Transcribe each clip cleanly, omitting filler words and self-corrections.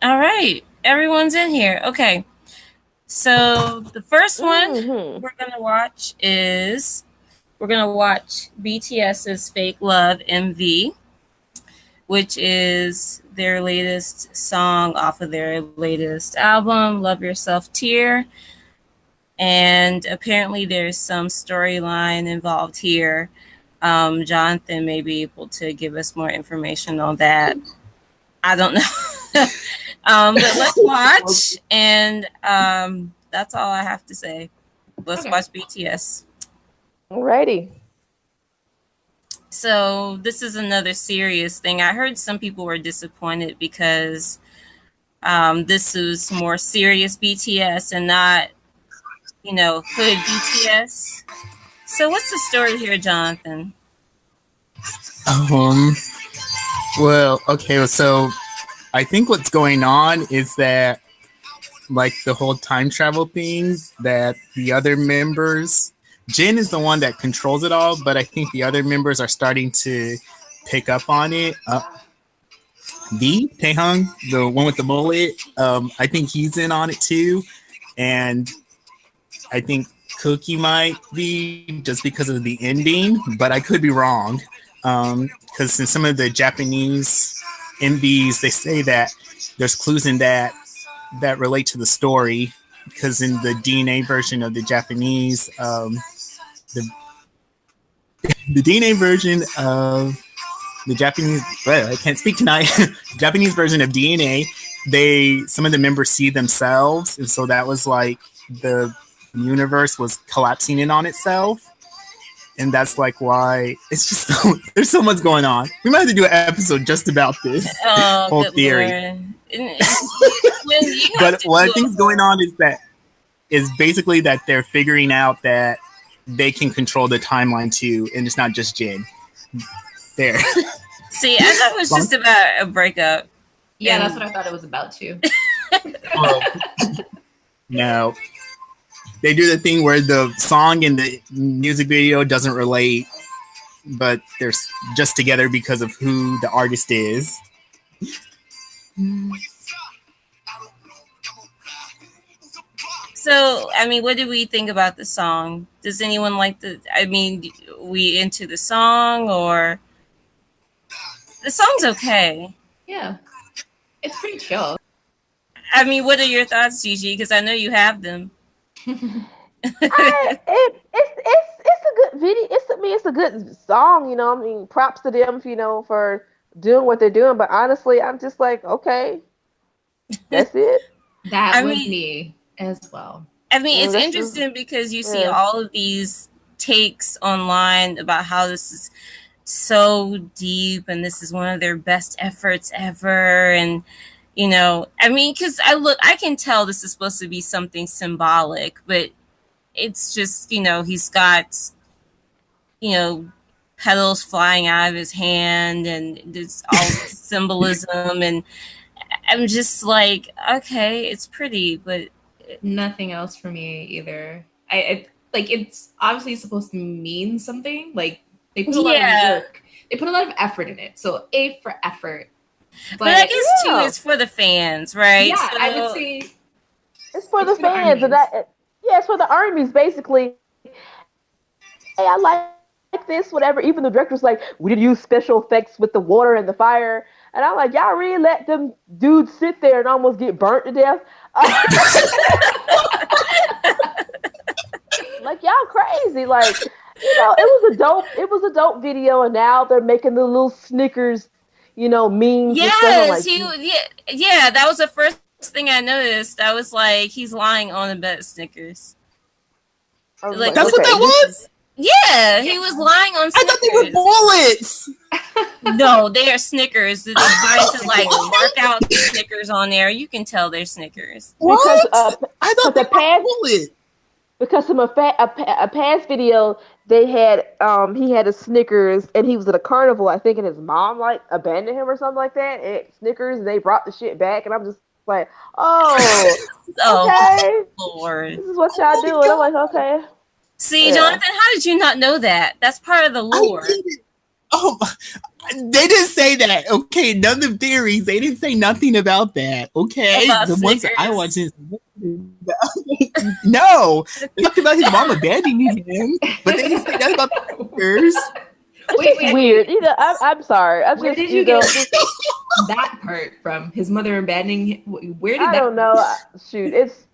All right, everyone's in here. Okay, so the first one Hmm. we're gonna watch BTS's "Fake Love" MV, which is their latest song off of their latest album, "Love Yourself Tear." And apparently, there's some storyline involved here. Jonathan may be able to give us more information on that. I don't know. But let's watch, and that's all I have to say. Let's Okay. watch BTS. Alrighty. So this is another serious thing. I heard some people were disappointed because this is more serious BTS and not, hood BTS. So what's the story here, Jonathan? Um, well, okay, so I think what's going on is that, like, the whole time travel thing, that the other members, Jin is the one that controls it all, but I think the other members are starting to pick up on it. Taehung, the one with the mullet, I think he's in on it too, and I think Cookie might be just because of the ending, but I could be wrong. Because in some of the Japanese MVs, they say that there's clues in that relate to the story. Because in the DNA version of the Japanese, the the DNA version of the Japanese, well, I can't speak tonight. Japanese version of DNA, some of the members see themselves, and so that was like the universe was collapsing in on itself. And that's like why it's just there's so much going on. We might have to do an episode just about this whole theory. But what I think is going on is basically that they're figuring out that they can control the timeline too, and it's not just Jin. There. See, I thought it was just about a breakup. Yeah, that's what I thought it was about too. No. They do the thing where the song and the music video doesn't relate, but they're just together because of who the artist is. So, I mean, what do we think about the song? Does anyone like we into the song, or the song's okay? Yeah, it's pretty chill. I mean, what are your thoughts, Gigi? Because I know you have them. It's a good video. It's a good song. I mean, props to them, for doing what they're doing. But honestly, I'm just like, okay, that's it. That was me as well. I mean, it's interesting because you see all of these takes online about how this is so deep and this is one of their best efforts ever. And, I mean, because I can tell this is supposed to be something symbolic, but it's just, he's got, petals flying out of his hand and there's all this symbolism. And I'm just like, okay, it's pretty, but nothing else for me either. I like, it's obviously supposed to mean something. Like, they put a lot of work. They put a lot of effort in it. So A for effort. But I guess too, it's for the fans, right? Yeah, so, I would say it's for the fans, and it's for the armies, basically. Hey, I like this, whatever. Even the director's like, we did use special effects with the water and the fire, and I'm like, y'all really let them dudes sit there and almost get burnt to death? Like, y'all crazy. Like, it was a dope video, and now they're making the little Snickers, memes. Yes, yeah, that was the first thing I noticed. I was like, he's lying on a bed of Snickers. Like, that's what that was? Yeah, he was lying on Snickers. I thought they were bullets. No, they are Snickers. They try to mark out the Snickers on there. You can tell they're Snickers. What? I thought they were bullets. Because from a past video, they had he had a Snickers and he was at a carnival, I think, and his mom abandoned him or something like that. And Snickers, and they brought the shit back, and I'm just like, okay, Lord, this is what y'all do. And I'm like, okay. See, Jonathan, how did you not know that? That's part of the lore. They didn't say that. Okay, none of the theories. They didn't say nothing about that. Okay, about the ones that I Snickers. watched. No, they talked about his mom abandoning him, but they didn't say that about the Snickers. Wait. Weird. You know, I'm sorry. Where did you get that part from? His mother abandoning him? Where did I don't know. Shoot, it's.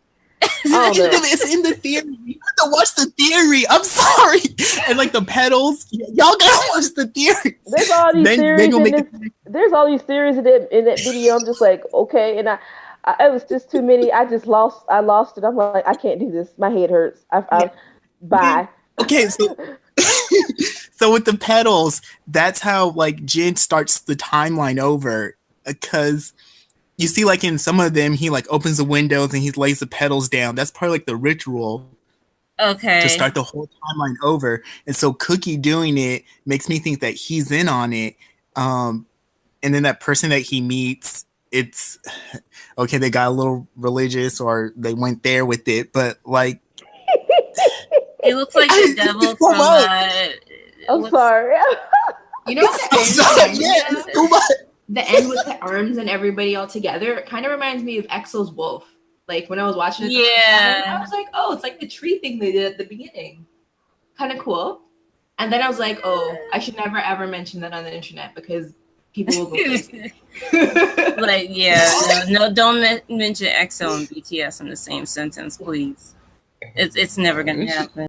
It's in the theory. You have to watch the theory. I'm sorry. And like the pedals, y'all gotta watch the theory. There's all these theories. There's all these theories in that video. I'm just like, okay, and I it was just too many. I lost it. I'm like, I can't do this. My head hurts. Bye. Okay, so so with the pedals, that's how like Jin starts the timeline over, because you see, like in some of them, he like opens the windows and he lays the pedals down. That's part of like the ritual. Okay. To start the whole timeline over. And so Cookie doing it makes me think that he's in on it. And then that person that he meets, it's okay, they got a little religious or they went there with it, but like it looks like the devil from I'm sorry. You know what the end with the arms and everybody all together, it kind of reminds me of Exo's Wolf. Like when I was watching it, I was like, oh, it's like the tree thing they did at the beginning. Kind of cool. And then I was like, oh, I should never ever mention that on the internet because people will go crazy. Like, yeah, no, don't mention EXO and BTS in the same sentence, please. It's never gonna happen.